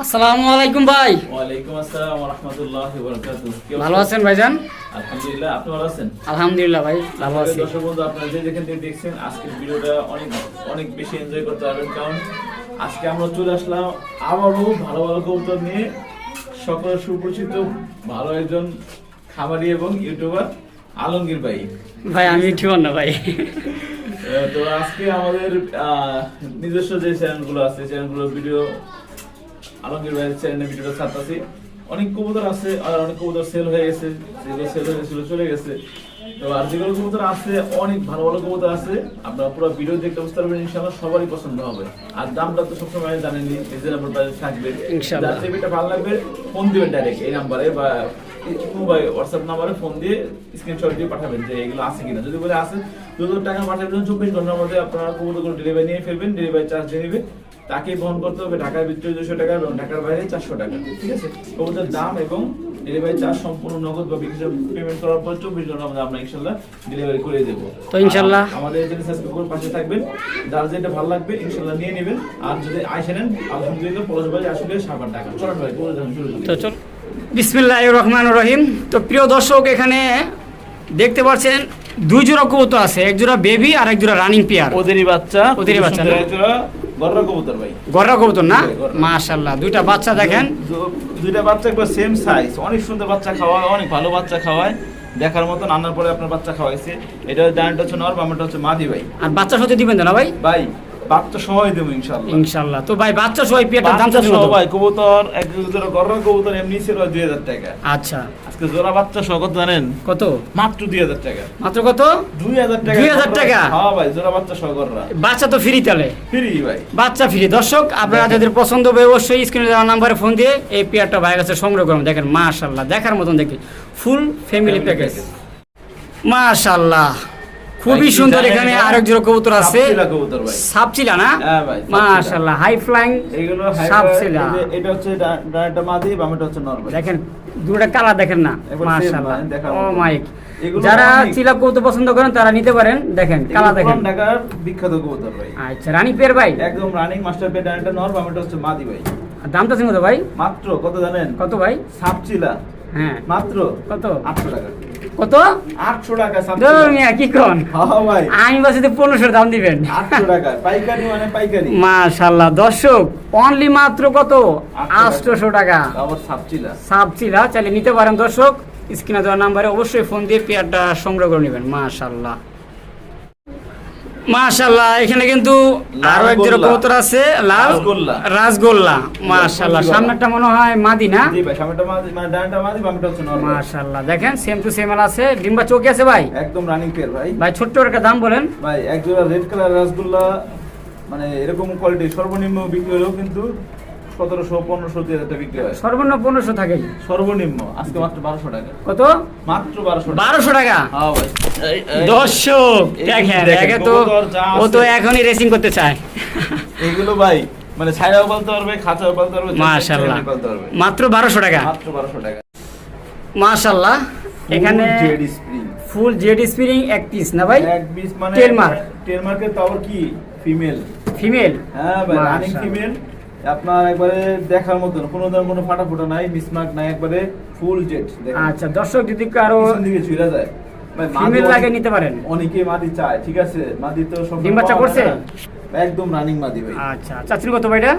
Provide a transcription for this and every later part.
আসসালামু আলাইকুম ভাই। ওয়ালাইকুম আসসালাম ওয়া রাহমাতুল্লাহি ওয়া বারাকাতুহু। ভালো আছেন ভাইজান? আলহামদুলিল্লাহ, আপনি ভালো আছেন? আলহামদুলিল্লাহ ভাই, ভালো আছি। দর্শক বন্ধু, আপনারা যে যেখান থেকে দেখছেন আজকের ভিডিওটা অনেক অনেক বেশি এনজয় করতে পারবেন, কারণ আজকে আমরা চলে আসলাম আবারও ভালো ভালো কবুতর নিয়ে। সকলের সুপরিচিত ভালো একজন খামারি এবং ইউটিউবার আলমগীর ভাই। ভাই আমি ইউটিউবার না ভাই। তো আজকে আমাদের নিজস্ব যে চ্যানেলগুলো আছে, চ্যানেলগুলো ভিডিও আলমগীর ভাইয়ের চ্যানেলে ভিডিওটা ছাড়তেছি। অনেক কবুতর আছে আর অনেক কবুতর সেল হয়ে গেছে, যেগুলো সেল হয়ে গেছিল চলে গেছে। তো আর যেগুলো কবুতর আছে অনেক ভালো ভালো কবুতর আছে, আপনারা পুরো ভিডিও দেখতে বুঝতে পারবেন, ইনশাআল্লাহ সবারই পছন্দ হবে। আর দামটা তো সবসময় জানেনই, রিজনেবল প্রাইসে থাকবে ইনশাআল্লাহ। যার যেটা ভালো লাগবে ফোন দিবেন ডাইরেক্ট এই নাম্বারে বা মোবাইল হোয়াটসঅ্যাপ নাম্বারে ফোন দিয়ে স্ক্রিনশট দিয়ে পাঠাবেন যে এগুলো আছে কিনা। যদি বলে আছে 2000 টাকা পাঠাবেন, 24 ঘন্টার মধ্যে আপনারা কবুতরগুলো ডেলিভারি নিয়ে ফেলবেন। ডেলিভারি চার্জ দিয়ে নেবে, তাকে বহন করতে হবে ঢাকার ভিতরে 200 টাকা এবং ঢাকার বাইরে 400 টাকা। ঠিক আছে, কবুতরের দাম এবং ডেলিভারি চার্জ সম্পূর্ণ নগদ বা বিকাশে পেমেন্ট করার পর 24 ঘন্টার মধ্যে আমরা ইনশাআল্লাহ ডেলিভারি করে দেব। তো ইনশাআল্লাহ আমাদের চ্যানেল সাবস্ক্রাইব করে পাশে থাকবেন, যার যেটা ভালো লাগবে ইনশাআল্লাহ নিয়ে নেবেন। আর যদি আইসা নেন আলহামদুলিল্লাহ পরশবাড়ি আসলে 7 টাকা। চলুন ভাই করে দেন শুরু করি। তো চল, বিসমিল্লাহির রহমানির রহিম। তো প্রিয় দর্শক, এখানে দেখতে পাচ্ছেন দুই জোড়া কবুতর আছে, এক জোড়া বেবি আর এক জোড়া রানিং পেয়ার। ওদেরই বাচ্চা না? এক জোড়া গররা কবুতর ভাই, গররা কবুতর না? মাশাআল্লাহ, দুইটা বাচ্চা দেখেন, দুইটা বাচ্চা একবার সেম সাইজ, অনেক সুন্দর বাচ্চা খাওয়ায়, অনেক ভালো বাচ্চা খাওয়ায়, দেখার মতন। আনার পরে আপনার বাচ্চা খাওয়াইছে। এটা ডানটা হচ্ছে নর, বামটা হচ্ছে মাদি ভাই। আর বাচ্চা সাথে দিবেন তো না ভাই? ভাই বাচ্চা সবাই দেবো ইনশাআল্লাহ। ইনশাআল্লাহ। তো ভাই বাচ্চা সবাই পেয়ারটার দাম চাচ্ছেন কত? ভাই কবুতর এক জোড়া গররা কবুতর এমনি ছিল 2000 টাকা। আচ্ছা, আজকে জোড়া বাচ্চা সহ কত জানেন? কত? মাত্র 2000 টাকা। মাত্র কত? 2000 টাকা। 2000 টাকা? হ্যাঁ ভাই, জোড়া বাচ্চা সহ গররা। বাচ্চা তো ফ্রি তাহলে? ফ্রি ভাই, বাচ্চা ফ্রি। দর্শক, আপনারা যাদের পছন্দ হবে অবশ্যই স্ক্রিনে দেওয়া নাম্বারে ফোন দিয়ে এই পেয়ারটা ভাইয়ের কাছে সংগ্রহ করুন। দেখেন মাশাআল্লাহ, দেখার মতন দেখি, ফুল ফ্যামিলি প্যাকেজ। মাশাআল্লাহ, খুবই সুন্দর। এখানে আরেক জোড়া কবুতর আছে, সাপচিলা না? হ্যাঁ ভাই, মাশাআল্লাহ, হাই ফ্লাইং এগুলো সাপচিলা। এটা হচ্ছে ডানটা মাদি, বামটা হচ্ছে নর ভাই। দেখেন দুটোটা কালার দেখেন না? মাশাআল্লাহ, ও মাই। এগুলো যারা চিলা কবুতর পছন্দ করেন তারা নিতে পারেন। দেখেন কালার দেখেন, ঢাকার বিখ্যাত কবুতর ভাই। আচ্ছা, রানী পেয়ার ভাই? একদম রানিং মাস্টার পেয়ার, ডানটা নর, বামটা হচ্ছে মাদি ভাই। দামটা ছিল ভাই? মাত্র কত জানেন? কত ভাই? সাপচিলা হ্যাঁ, মাত্র কত? 800 টাকা। কত? 800 টাকা ধরুন মিয়া, কি কোন? হ্যাঁ ভাই, আমি বলছি 1500 দাম দিবেন। 800 টাকা পাইকারি, মানে পাইকারি। মাশাআল্লাহ দর্শক, অনলি মাত্র কত? 800 টাকা। আবার সাপচিলা, সাপচিলা চাইলে নিতে পারেন। দর্শক, স্ক্রিনে দেওয়া নাম্বারে অবশ্যই ফোন দিয়ে পেয়ারটা সংগ্রহ করে নেবেন। মাশাআল্লাহ মাশাআল্লাহ, এখানে কিন্তু আরো এক জোড়া কবুতর আছে, লাল রাসগোল্লা। মাশাআল্লাহ, সামনেরটা মনে হয় মাদি না? জি ভাই, সামনেটা মাদি, মানে ডানটা মাদি, বামটা হচ্ছে নর। মাশাআল্লাহ, দেখেন সেম টু সেম আছে, ডিম্বা চোখে আছে ভাই। একদম রানিং পেয়ার ভাই। ভাই ছোট্ট একটা দাম বলেন ভাই। এক জোড়া রেড কালার রাসগোল্লা, মানে এরকম কোয়ালিটি সর্বনিম্ন বিক্রি হলেও কিন্তু 1700-1500 দিয়ে বিক্রি হয়। সর্বনিম্ন 1500 থাকে সর্বনিম্ন আজকে মাত্র 1200 টাকা। কত? মাত্র 1200 টাকা। 1200 টাকা? হ্যাঁ ভাই। দর্শক দেখেন, একে তো ও তো এখনই রেসিং করতে চায়। এগুলো ভাই মানে ছায়াও বলতে পারবে, খাঁচাও বলতে পারবে, মাশাআল্লাহ, মাত্র 1200 টাকা। মাত্র 1200 টাকা। মাশাআল্লাহ, এখানে jade spring, full jade spring এক পিস না ভাই? এক পিস, মানে টেলমার্কের তাও কি ফিমেল। ফিমেল? হ্যাঁ ভাই, রানিং ফিমেল। আপনার একবারে দেখার মতন, কোনো ধরনের কোনো ফাটা ফোটা নাই, মিসমার্ক নাই, একবারে ফুল জেড। আচ্ছা দর্শক, যদি কারো দিকে চুইরা যায় ভাই, ফিমেল লাগে নিতে পারেন। অনেকে মাদি চায়, ঠিক আছে, মাদি তো সব ডিম বাচ্চা করছে, একদম রানিং মাদি ভাই। আচ্ছা, চাচ্ছেন কত ভাই এটা?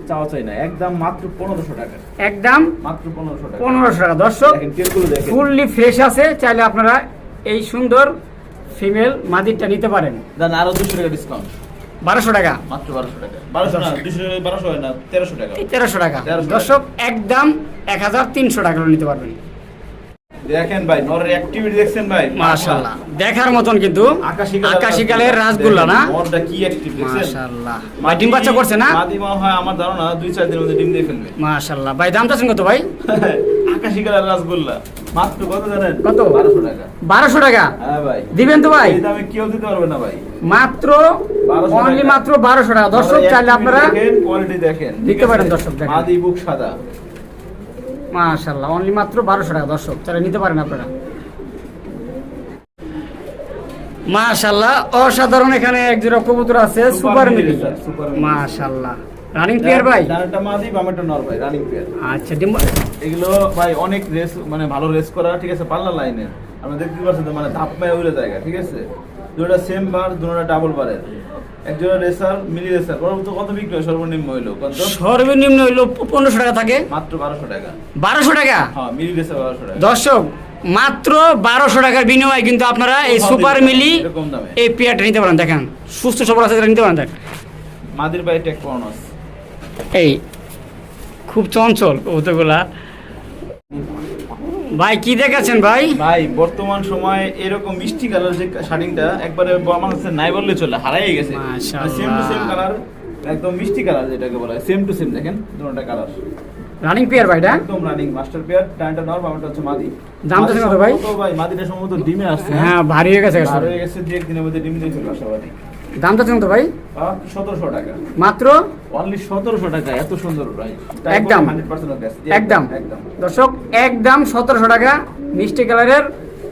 চাওয়া চাই না, একদম মাত্র 1500 টাকা। একদম মাত্র 1500 টাকা। 1500 টাকা। দর্শক দেখেন টেলগুলো দেখেন, ফুললি ফ্রেশ আছে, চাইলে আপনারা এই সুন্দর ফিমেল মাদিটা নিতে পারেন। দেন আরো 200 টাকা ডিসকাউন্ট। 1200 টাকা? মাত্র 1200 টাকা। 1200 না, 1200 হয় না, 1300 টাকা। এই 1300 টাকা। দর্শক একদম 1300 টাকা নিতে পারবেন। দেখেন ভাই, নরের অ্যাক্টিভিটি দেখছেন ভাই, মাশাআল্লাহ, দেখার মতন কিন্তু আকাশী কালের রাসগোল্লা না? নরটা কি অ্যাক্টিভ দেখছেন? মাশাআল্লাহ, ভাই ডিম বাচ্চা করছে না? মাদি মনে হয় আমার ধারণা 2-4 দিনের মধ্যে ডিম দিয়ে ফেলবে। মাশাআল্লাহ। ভাই দাম চাচ্ছেন কত ভাই? আকাশী কালের রাসগোল্লা মাত্র কত জানেন? কত? 1200 টাকা। 1200 টাকা? হ্যাঁ ভাই। দিবেন তো ভাই? এই দামে কেউ দিতে পারবে না ভাই। মাত্র অনলি মাত্র 1200 টাকা। দর্শক চাইলে আপনারা দেখেন, কোয়ালিটি দেখেন, দিতে পারেন। দর্শক দেখেন, মাদি বুক সাদা। মাশাআল্লাহ, অনলি মাত্র 1200 টাকা। দর্শক চাইলে নিতে পারেন আপনারা। মাশাআল্লাহ, অসাধারণ। এখানে এক জোড়া কবুতর আছে, সুপার মিলি। মাশাআল্লাহ, রানিং পেয়ার ভাই? ডানাটা মাদি বামেটা নর ভাই, রানিং পেয়ার। আচ্ছা ডিম এগুলো ভাই অনেক রেস, মানে ভালো রেস করা, ঠিক আছে, পাল্লা লাইনের। আমরা দেখতে পাচ্ছেন তো, মানে ধাপ মেয়ে উড়ে জায়গা, ঠিক আছে। দুটোটা সেম বার, দুটোটা ডাবল বারের। একজোড়া রেসার, মিলি রেসার কত বিক্রি হয় সর্বনিম্ন হইলো কত? সর্বনিম্ন হইলো 1500 টাকা থাকে, মাত্র 1200 টাকা। 1200 টাকা? হ্যাঁ, মিলি রেসার 1200 টাকা। দর্শক মাত্র 1200 টাকার বিনিময়ে কিন্তু আপনারা এই সুপার মিলি এরকম দামে এই পেয়ারটা নিতে পারেন। দেখেন সুস্থ সবল আছে, নিতে পারেন। দেখেন মাদির ভাই টেক পর্নস, এই খুব চঞ্চল কবুতরগুলা। ভাই কি দেখাচ্ছেন ভাই? ভাই বর্তমান সময়ে এরকম মিষ্টি কালার যে শাড়িটা একবারে আমার কাছে নাই বললে চলে, হারাই গেছে। মাশাআল্লাহ। সেম টু সেম কালার, একদম মিষ্টি কালার যেটাকে বলা হয়, সেম টু সেম। দেখেন দুটোটা কালার রানিং পেয়ার ভাইটা একদম রানিং মাস্টার পেয়ার। ডানটা নর, বামটা হচ্ছে মাদি। দামটা কত ভাই? ভাই মাদিটা সম্ভবত ডিমে আসছে। হ্যাঁ ভারী হয়ে গেছে। আর হয়ে গেছে, যে একদিনের মধ্যে ডিম দিয়ে চলে আশাবাদী। দামটা কত ভাই? 1700 টাকা মাত্র, অনলি 1700 টাকা। এত সুন্দর ভাই, একদম 100% অফ গ্যাস, একদম একদম দর্শক একদম 1700 টাকা মিষ্টি কালারের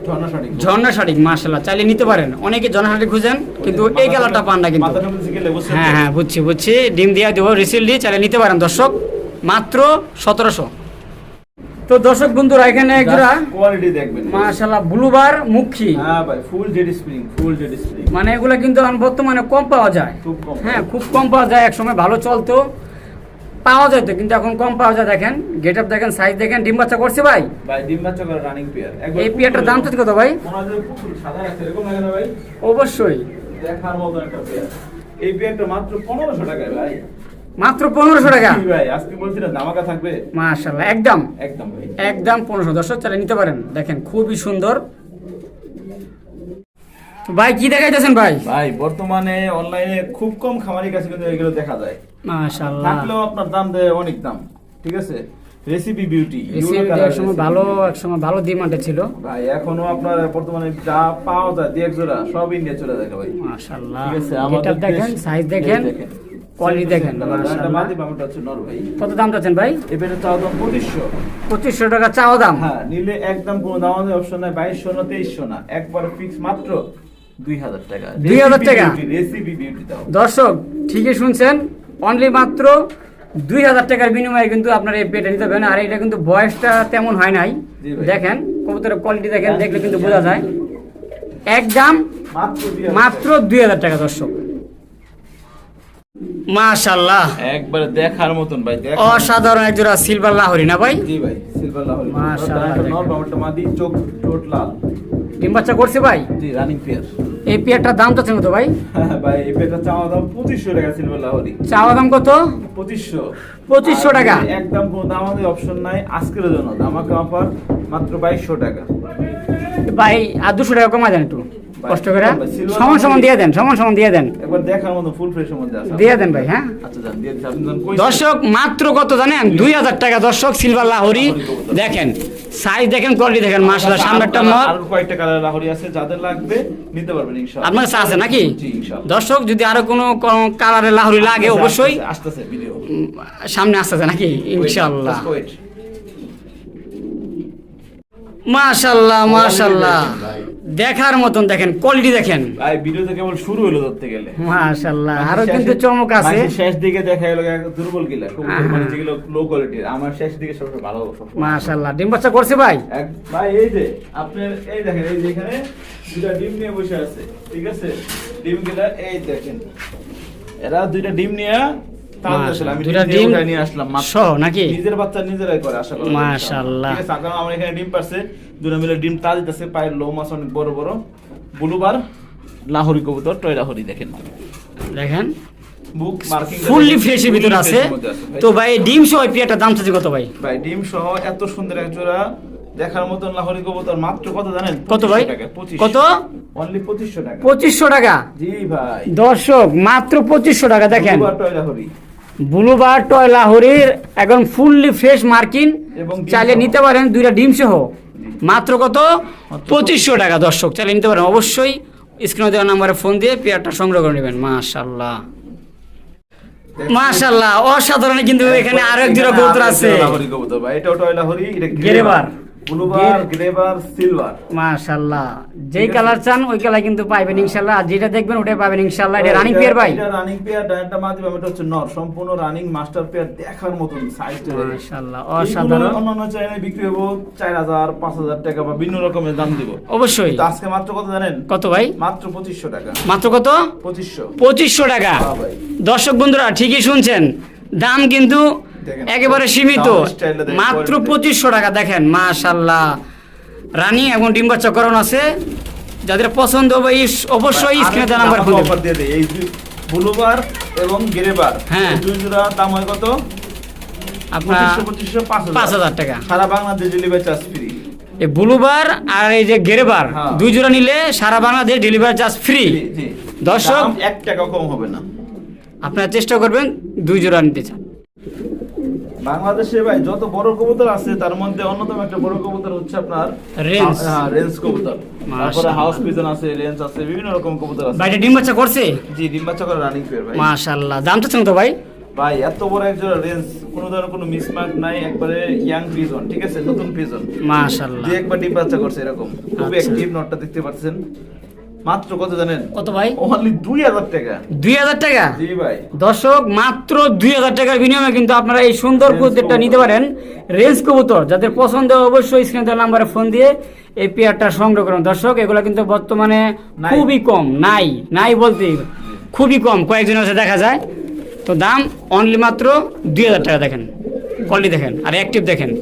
ঝর্ণা শাড়ি। ঝর্ণা শাড়ি মাশাআল্লাহ, চাইলে নিতে পারেন। অনেকে ঝর্ণা শাড়ি খুঁজেন কিন্তু এই কালারটা পান না কিন্তু। মাথার মধ্যে জিগেলে বুঝছেন? হ্যাঁ হ্যাঁ বুঝছি, ডিম দিয়ে দেবো রিসিল দিয়ে, চাইলে নিতে পারেন দর্শক, মাত্র 1700। তো দর্শক বন্ধুরা এখানে একজোড়া কোয়ালিটি দেখবেন মাশাআল্লাহ ব্লুবার মুখী। হ্যাঁ ভাই, ফুল জেডি স্প্রিং, ফুল জেডি স্প্রিং। মানে এগুলো কিন্তু এখন বর্তমানে কম পাওয়া যায়। খুব কম। হ্যাঁ খুব কম পাওয়া যায়, একসময় ভালো চলতো, পাওয়া যেত, কিন্তু এখন কম পাওয়া যায়। দেখেন গেট আপ দেখেন, সাইজ দেখেন। ডিম বাচ্চা করছে ভাই? ভাই ডিম বাচ্চা করে রানিং পেয়ার। এই পেয়ারটার দাম কত ভাই? মনে হয় যে পুতুল সাদা আছে, এরকম লাগে না ভাই? অবশ্যই দেখার মতো একটা পেয়ার। এই পেয়ারটা মাত্র 1500 টাকায় ভাই। মাত্র 1500 টাকা? কি ভাই আজকে বলছি না ধামাকা থাকবে। মাশাআল্লাহ একদম একদম ভাই, একদম 1500। দর্শক চাইলে নিতে পারেন। দেখেন খুবই সুন্দর। ভাই কি দেখাইতেছেন ভাই? ভাই বর্তমানে অনলাইনে খুব কম খামারির কাছে কিন্তু এগুলো দেখা যায়। মাশাআল্লাহ। থাকলেও আপনার দাম দেয় অনেক দাম, ঠিক আছে। রেসিপি বিউটি, একসময় ভালো ডিমান্ডে ছিল ভাই। এখনো আপনার বর্তমানে যা পাওয়া যায় দিয়ে এক জোড়া সব ইন্ডিয়া চলে যায় ভাই। মাশাআল্লাহ। ঠিক আছে, এটা দেখেন, সাইজ দেখেন, কোয়ালিটি দেখেন। মাশাআল্লাহ। মাদি বামটা হচ্ছে নর ভাই। কত দাম চাচ্ছেন ভাই? এবারে চাও দাম 2500। 2500 টাকা চাওয়া দাম? হ্যাঁ, নিলে একদম কোনো দামাদামি অপশন নাই। 2200 না 2300 না, একবার ফিক্স মাত্র 2000 টাকা। 2000 টাকা? রেসিপি বিউটি দাও। দর্শক ঠিকই শুনছেন, অনলি মাত্র 2000 টাকার বিনিময়ে কিন্তু আপনার এই পেটা নিতে পারেন। আর এটা কিন্তু বয়সটা তেমন হয় নাই। জি ভাই। দেখেন কবুতরের কোয়ালিটি দেখেন, দেখলে কিন্তু বোঝা যায়। একদম মাত্র 2000 টাকা দর্শক। মাশাআল্লাহ একবারে দেখার মতন ভাই, অসাধারণ একজোড়া সিলভার লাহোরি না ভাই? জি ভাই, সিলভার লাহোরি। মাশাআল্লাহ। নর বামটা মাদি, চোখ ঠোঁট লাল। ডিম বাচ্চা করছে ভাই? জি, রানিং পেয়ার। এই পেয়ারটার দাম চাচ্ছেন কত ভাই? হ্যাঁ ভাই, এই পেয়ারটা চাওয়া দাম 2500 টাকা, সিলভার লাহোরি। চাওয়া দাম কত? 2500। 2500 টাকা? একদম কোনো দামাদামি অপশন নাই আজকের জন্য। ধামাকা অফার মাত্র 2200 টাকা। ভাই আর 200 টাকা কমা দেন একটু কষ্ট করে, সমান সমান দিয়ে দেন, সমান সমান দিয়ে দেন, একবার দেখার মতো ফুল ফ্রেশের মধ্যে আছে। দিয়ে দেন ভাই। হ্যাঁ আচ্ছা জান, দিয়ে দিচ্ছি। আপনি জান কই? দর্শক মাত্র কত জানেন? 2000 টাকা দর্শক, সিলভার লাহোরি। দেখেন সাইজ দেখেন, কোয়ালিটি দেখেন, মাশাআল্লাহ। সামনে একটা নর, আর কয়েকটা কালার লাহোরি আছে, যাদের লাগবে নিতে পারবেন ইনশাআল্লাহ। আপনার কাছে আছে নাকি? জি ইনশাআল্লাহ। দর্শক যদি আরো কোনো কালারের লাহোরি লাগে অবশ্যই আসতেছে ভিডিও সামনে আসতেছে নাকি ইনশাআল্লাহ। ওয়েট। মাশাআল্লাহ মাশাআল্লাহ, দেখার মতন দেখেন, কোয়ালিটি দেখেন ভাই। ভিডিও তো কেবল শুরু হলো ধরতে গেলে। মাশাআল্লাহ, আরো কিন্তু চমক আছে। শেষ দিকে দেখা গেল দুর্বল গিলা, মানে যেগুলো লো কোয়ালিটির। আমার শেষ দিকে সবচেয়ে ভালো। মাশাআল্লাহ। ডিম বাচ্চা করছে ভাই? ভাই এই যে আপনার এই দেখেন, এই যে এখানে দুইটা ডিম নিয়ে বসে আছে, ঠিক আছে। ডিম গুলা এই দেখেন, এরা দুইটা ডিম নিয়ে আমি দুইটা ডিম নিয়ে আসলাম সহ নাকি? নিজের বাচ্চা নিজেরাই করে, আশা করি। মাশাআল্লাহ। ঠিক আছে, কারণ আমার এখানে ডিম পারছে, দুটো মিলে ডিম তা দিতেছে। পায়ের লো মাছ অনেক বড় বড়। ব্লুবার লাহোরি কবুতর, টয় লাহোরি। দেখেন দেখেন বুক মার্কিং ফুললি ফ্রেশের ভিতর আছে। তো ভাই ডিম সহ পেয়ারটার দাম চাচ্ছি কত ভাই? ভাই ডিম সহ এত সুন্দর এক জোড়া দেখার মতন লাহোরি কবুতর মাত্র কত জানেন? কত ভাই? 25 কত? অনলি 2500 টাকা। 2500 টাকা? জি ভাই। দর্শক মাত্র 2500 টাকা। দেখেন ব্লুবার টয় লাহোরি, ব্লুবার টয় লাহোরির একদম ফুললি ফ্রেশ মার্কিন, এবং ডিম চাইলে সহ। নিতে পারেন দুইটা ডিম সহ। মাত্র কত? 2500 টাকা। দর্শক চাইলে নিতে পারেন, অবশ্যই স্ক্রিনে দেওয়া নাম্বারে ফোন দিয়ে পেয়ারটা সংগ্রহ করে নেবেন। মাশাআল্লাহ মাশাআল্লাহ, অসাধারণ। কিন্তু এখানে আরো এক জোড়া কবুতর আছে, লাহোরি কবুতর ভাই। এটাও টয় লাহোরি, এটা গেরেবার। ব্লুবার, গ্রেবার, সিলভার। মাশাআল্লাহ, যেই কালার চান ওই কালার কিন্তু পাবেন ইনশাআল্লাহ, আর যেটা দেখবেন ওটাই পাবেন ইনশাআল্লাহ। এটা রানিং পেয়ার ভাই? এটা রানিং পেয়ার, ডানটা মাদি বাম, এটা হচ্ছে নর, সম্পূর্ণ রানিং মাস্টার পেয়ার, দেখার মতন সাইজটা। মাশাআল্লাহ, অসাধারণ। অন্যান্য চ্যানেলে বিক্রি হবে 4000 5000 টাকা বা বিভিন্ন রকমের দাম দিব অবশ্যই। তো আজকে মাত্র কত জানেন? কত ভাই? মাত্র 2500 টাকা। মাত্র কত? 2500 টাকা। হ্যাঁ ভাই। দর্শক বন্ধুরা ঠিকই শুনছেন, দাম কিন্তু দেখেন, একেবারে সীমিত, দামের স্টাইলটা দেখেন, মাত্র কোয়ালিটি। 2500 টাকা। দেখেন মাশাআল্লাহ, রানী এবং ডিম বাচ্চাকরণ আছে। যাদের পছন্দ হবে অবশ্যই স্ক্রিনে দেওয়া নাম্বার ফোন অফার দিয়ে দেই। এই ব্লুবার এবং গ্রেবার, হ্যাঁ। এই দুই জোড়া দাম হয় কত? আপনার 2500 5000 টাকা। সারা বাংলাদেশ ডেলিভারি চার্জ ফ্রি। এই ব্লুবার আর এই যে গেরেবার হ্যাঁ। দুই জোড়া নিলে সারা বাংলাদেশ ডেলিভারি চার্জ ফ্রি। জি। দর্শক, দাম 1 টাকা কম হবে না। আপনারা চেষ্টা করবেন দুই জোড়া নিতে চান। বাংলাদেশে ভাই যত বড় কবুতর আছে তার মধ্যে অন্যতম একটা বড় কবুতর হচ্ছে আপনার রেঞ্জ। হ্যাঁ, রেঞ্জ কবুতর। তারপরে মাশাআল্লাহ। হাউস পিজন আছে, রেঞ্জ আছে, বিভিন্ন রকম কবুতর আছে। ভাইটা ডিম বাচ্চা করছে? জি, ডিম বাচ্চা করে রানিং পেয়ার ভাই। মাশাআল্লাহ, দামটা চান তো ভাই? ভাই এত বড় একজোড়া রেঞ্জ, কোনো ধরনের কোনো মিসমার্ক নাই, একবারে ইয়াং পিজন, ঠিক আছে, নতুন পিজন। মাশাআল্লাহ। যে একবার ডিম বাচ্চা করছে এরকম, খুবই আচ্ছা। অ্যাক্টিভ, নটটা দেখতে পাচ্ছেন। মাত্র কত জানেন? কত ভাই? অনলি 2000 টাকা। 2000 টাকা? জি ভাই। দর্শক, মাত্র 2000 টাকার বিনিময়ে কিন্তু আপনারা এই সুন্দর রেঞ্জ কবুতরটা কবুতর। নিতে পারেন। রেঞ্জ কবুতর যাদের পছন্দ অবশ্যই স্ক্রিনে দেওয়া নাম্বারে ফোন দিয়ে এই পেয়ারটা সংগ্রহ করুন। দর্শক, এগুলো কিন্তু বর্তমানে নাই। খুবই কম, নাই বলতে খুবই কম, কয়েকজনের কাছে দেখা যায়। তো দাম অনলি মাত্র 2000 টাকা। দেখেন কোয়ালিটি দেখেন আর অ্যাক্টিভ দেখেন।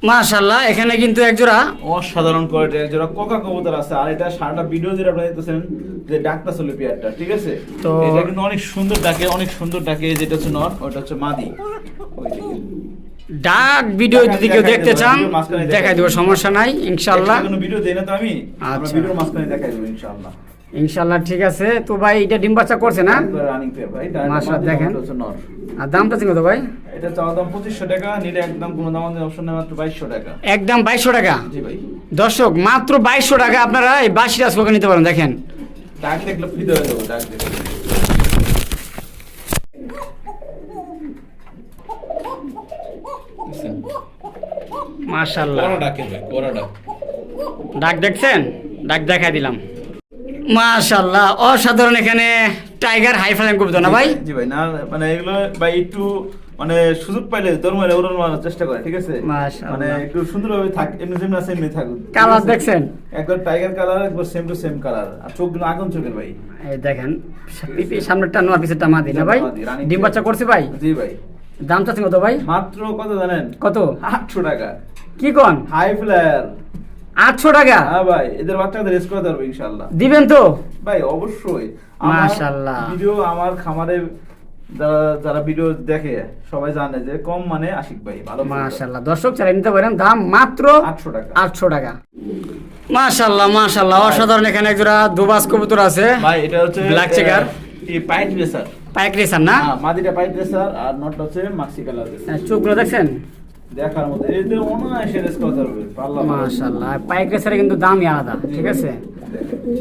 মাশাআল্লাহ, এখানে কিন্তু একজোড়া অসাধারণ কোয়ালিটির একজোড়া কোকা কবুতর আছে। আর এটা সারাটা ভিডিও যেটা আপনারা দেখতেছেন যে ডাকটা চলে পেয়ারটা, ঠিক আছে। তো এটা কিন্তু অনেক সুন্দর ডাকে, অনেক সুন্দর ডাকে। যেটা হচ্ছে নর, ওটা হচ্ছে মাদি। ওই দেখেন। ডাক ভিডিও যদি কেউ দেখতে চান দেখাই দেবো, সমস্যা নাই ইনশাআল্লাহ। কোনো ভিডিও দেই না তো আমি, আমরা আচ্ছা। ভিডিওর মাঝখানে দেখাই দেব ইনশাআল্লাহ। ইনশাআল্লাহ, ঠিক আছে। তো ভাই এটা ডিম বাচ্চা করছে না? রানিং পেয়ার ভাই। মাশাআল্লাহ, দেখেন। এটা হচ্ছে নর। আর দামটা ঠিক কত ভাই? এটা চাওয়া দাম 2500 টাকা, নিলে একদম কোনো দাম অপশন নেই, মাত্র 2200 টাকা। একদম 2200 টাকা। জি ভাই। দর্শক, মাত্র 2200 টাকা আপনারা এই বাসি রাজকোকা নিতে পারেন। দেখেন ডাক দেখলে ফ্রি দেওয়া যাবে, ডাক দেখলে। মাশাআল্লাহ, বড় ডাকে ভাই, বড় ডাক। ডাক দেখছেন? ডাক দেখাই দিলাম। মাশাআল্লাহ, অসাধারণ। এখানে টাইগার হাই ফ্লাইং কবুতর না ভাই? জি ভাই। না মানে এগুলো ভাই একটু মানে সুযোগ পাইলে দরমারে ওরন মারার চেষ্টা করে, ঠিক আছে। মাশাআল্লাহ। মানে একটু সুন্দরভাবে থাক, এমনি যেমনি আছে এমনি থাকুক। কালার দেখছেন? একবার টাইগার কালার, একবার সেম টু সেম কালার, আর চোখগুলো আগুন চোখের ভাই। এই দেখেন, সামনেরটা নোয়া পিছেরটা মাদি না ভাই? মাদি, রানী ডিম বাচ্চা করছে ভাই? জি ভাই। দামটা ঠিক কত ভাই? মাত্র কত জানেন? কত? 800 টাকা। কি কোন? High flyer. 800 টাকা? হ্যাঁ ভাই, এদের বাচ্চাদের রেস করে দেবো ইনশাআল্লাহ। দিবেন তো? ভাই অবশ্যই। মাশাআল্লাহ। ভিডিও আমার খামারে যারা ভিডিও দেখে সবাই জানে যে কম মানে আশিক ভাই ভালো। মাশাআল্লাহ, দর্শক চালিয়ে নিতে পারেন। দাম মাত্র 800 টাকা। 800 টাকা। মাশাআল্লাহ, অসাধারণ। এখানে একজোড়া দুবাস কবুতর আছে ভাই এটা হচ্ছে ব্ল্যাক চেকার, এই পাইট রেসার। পাইক রেসার না? হ্যাঁ, মাদিটা পাইট রেসার আর নটটা হচ্ছে মাক্সি কালার। চোখগুলো দেখছেন? দেখার মতো, এতে অনায়াসে রেস করতে পারবে। পারলাম না। মাশাআল্লাহ, পাইক রেসারে কিন্তু দামই আলাদা, ঠিক আছে,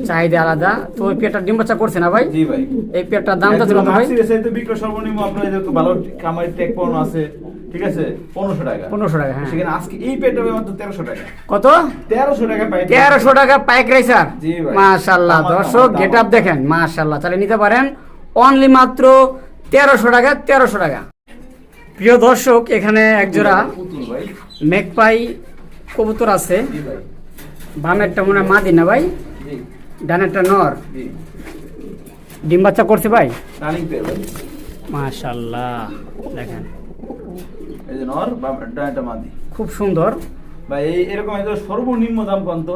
চাহিদা আলাদা। তো ওই পেয়ারটা ডিম বাচ্চা করছে না ভাই? জি ভাই। এই পেয়ারটার দামটা ছিল ভাই? মাক্সি রেসার তো বিক্রয় সর্বনিম্ন আপনার যেহেতু ভালো কামাই ট্যাগ পাওয়ানো আছে, ঠিক আছে, 1500 টাকা। 1500 টাকা, হ্যাঁ। সেখানে আজকে এই পেটটা মাত্র 1300 টাকা। কত? 1300 টাকা পাই। 1300 টাকা পাইক রেসার? জি ভাই। মাশাআল্লাহ, আমার দর্শক দাম। গেটআপ দেখেন, মাশাআল্লাহ, চালিয়ে নিতে পারেন অনলি মাত্র 1300 টাকা। 1300 টাকা। প্রিয় দর্শক, এখানে একজোড়া পুতুল ভাই। মেকপাই কবুতর আছে। জি ভাই। বামেরটা মনে হয় মাদি না ভাই? জি ডানেরটা নর। জি। ডিম বাচ্চা করছে ভাই? রানিং পেয়ার ভাই। মাশাআল্লাহ, দেখেন এই যে নর বা ডাটা মাদি। খুব সুন্দর ভাই এরকম একদম সর্বনিম্ন দাম কত?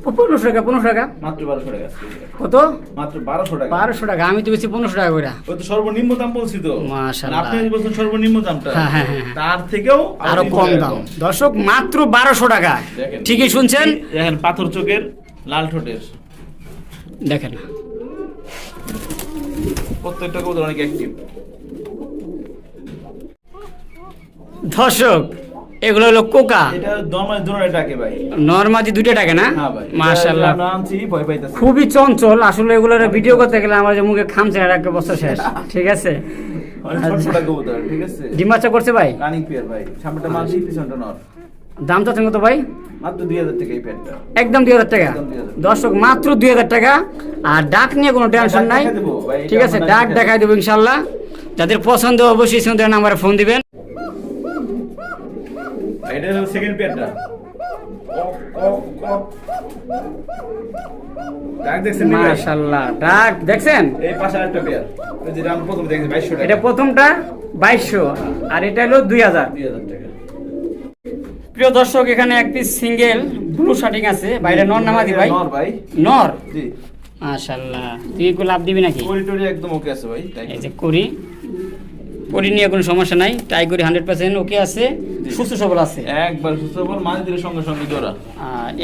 1500 টাকা। 1500 টাকা? মাত্র 1200 টাকা আজকে। কত? মাত্র 1200 টাকা। 1200 টাকা? আমি তো বেশি 1500 টাকা করে। ওই তো সর্বনিম্ন দাম বলছি তো। মাশাআল্লাহ। আপনি যে বলছেন সর্বনিম্ন দামটা, হ্যাঁ, হ্যাঁ, হ্যাঁ। তার থেকেও আরো 300 কম টাকা দাম। দর্শক, মাত্র 1200 টাকা। দেখেন। ঠিকই শুনছেন। দেখেন পাথর চোখের, লাল ঠোঁটের, দেখেন প্রত্যেকটা কবুতর অনেক অ্যাক্টিভ। দর্শক, এগুলো হলো কোকা। এটা দমার জন্য ডাকে ভাই। নরমাদি 2 টাকা না? হ্যাঁ ভাই। মাশাআল্লাহ, আমরা আনছি, ভয় পাইতাছি। খুবই চঞ্চল। আসলে এগুলোর ভিডিও করতে গেলে আমার যে মুখে খামচে রাখতে বসে শেষ, ঠিক আছে। ছোট ছোট কবুতর, ঠিক আছে? ডিম বাচ্চা করছে ভাই? রানিং পেয়ার ভাই, সামনেটা মাঝি পিছনটা নর। দাম চাচ্ছেন কত ভাই? মাত্র 2000 টাকা এই পেয়ারটা। একদম 2000 টাকা। একদম 2000 দর্শক মাত্র 2000 টাকা। আর ডাক নিয়ে কোনো টেনশন নাই, দেখাই দেবো ভাই, ঠিক আছে? এটা ডাক আমরা দেখাই দেবো ইনশাল্লাহ। যাদের পছন্দ অবশ্যই সুন্দর নাম্বারে ফোন দিবেন। এটা হলো সেকেন্ড পেয়ারটা। ডাক দেখছেন নি ভাই? মাশাআল্লাহ, ডাক দেখছেন? এই পাশে আরেকটা পেয়ার, ওই যেটা আমরা প্রথমে দেখেছি 2200 টাকা। এটা প্রথমটা 2200 আর এটা হলো 2000। 2000 টাকা। প্রিয় দর্শক, এখানে এক পিস সিঙ্গেল ব্লু শার্টিং আছে। বাইরে নর নামাদি ভাই? নর ভাই। নর? জি। মাশাআল্লাহ, তুই কি লাভ দিবি নাকি? কোয়ালিটি একদম ওকে আছে ভাই। এই যে করি নিয়ে কোনো সমস্যা নাই। টাইগরি 100% ওকে আছে, সুস্থ সবল আছে। একবার সুস্থ বল, মাঝে দিলে সঙ্গে সঙ্গে জোড়া।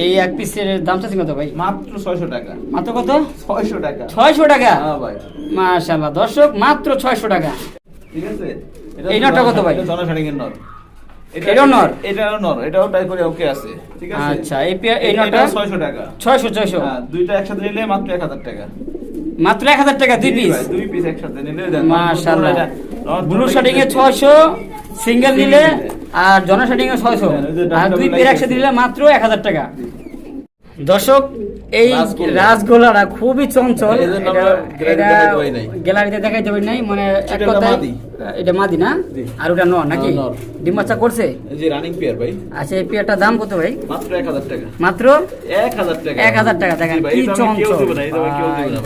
এই এক পিসের দাম চাচ্ছি কত ভাই? মাত্র 600 টাকা। মাত্র কত? 600 টাকা। 600 টাকা? হ্যাঁ ভাই। মাশাআল্লাহ দর্শক, মাত্র 600 টাকা। ঠিক আছে? এই নটটা কত ভাই? এটা জনা শাড়িং এর নর। এটাও নর? এটাও নর, এটাও টাইগরি ওকে আছে। ঠিক আছে? আচ্ছা, এই নটটা 600 টাকা। 600। হ্যাঁ, দুইটা একসাথে নিলে মাত্র 1000 টাকা। মাত্র 1000 টাকা দুই পিস? দুই পিস একসাথে নিলে মাশাআল্লাহ। ব্লু শার্টিং এ 600 সিঙ্গেল নিলে, আর জনা শার্টিং এ 600, আর দুই পেয়ার একসাথে নিলে মাত্র 1000 টাকা। দর্শক, এই রাসগোলাটা খুবই চঞ্চল। এটা গ্যালারিতে দেখাই যাবে নাই, মানে এক কথায় এটা মাদি না? আর ওটা নর নাকি? ডিম বাচ্চা করছে? এই যে রানিং পেয়ার ভাই। আচ্ছা, এই পেয়ারটার দাম কত ভাই? মাত্র 1000 টাকা। মাত্র 1000 টাকা। 1000 টাকা। দেখেন কি চঞ্চল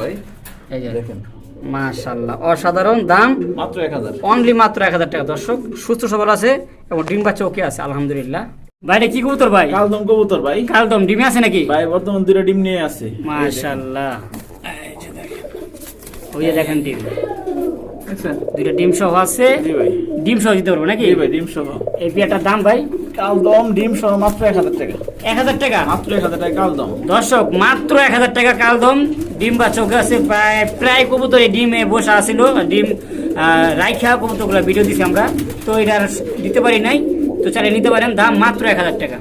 ভাই। এই যে দেখেন মাশাআল্লাহ, অসাধারণ দাম। মাত্র 1000। অনলি মাত্র 1000 টাকা। দর্শক, সুস্থ সবল আছে এবং ডিম বাচ্চা ওকে আছে আলহামদুলিল্লাহ। ভাইটা কি কবুতর ভাই? কালদম কবুতর ভাই। কালদম ডিমে আছে নাকি ভাই? বর্তমান দুটো ডিম নিয়ে আছে। মাশাআল্লাহ, ওই যে দেখেন ডিম, দেখছেন? দুইটা ডিম সহ আছে। জি ভাই। ডিম সহ দিতে পারবো নাকি? জি ভাই, ডিম সহ। এই পেয়ারটার দাম ভাই? কালদম ডিম সহ মাত্র 1000 টাকা। 1000 টাকা? মাত্র 1000 টাকা কালদম। দর্শক, মাত্র 1000 টাকা কালদম ডিম বাচ্চা ওকে আছে। প্রায় কবুতর এই ডিমে বসা আছিল, ডিম রাইখা কবুতরগুলো ভিডিও দিছি আমরা, তো এটা আর দিতে পারি নাই, তো চালিয়ে নিতে পারেন। দাম মাত্র 1000 টাকা।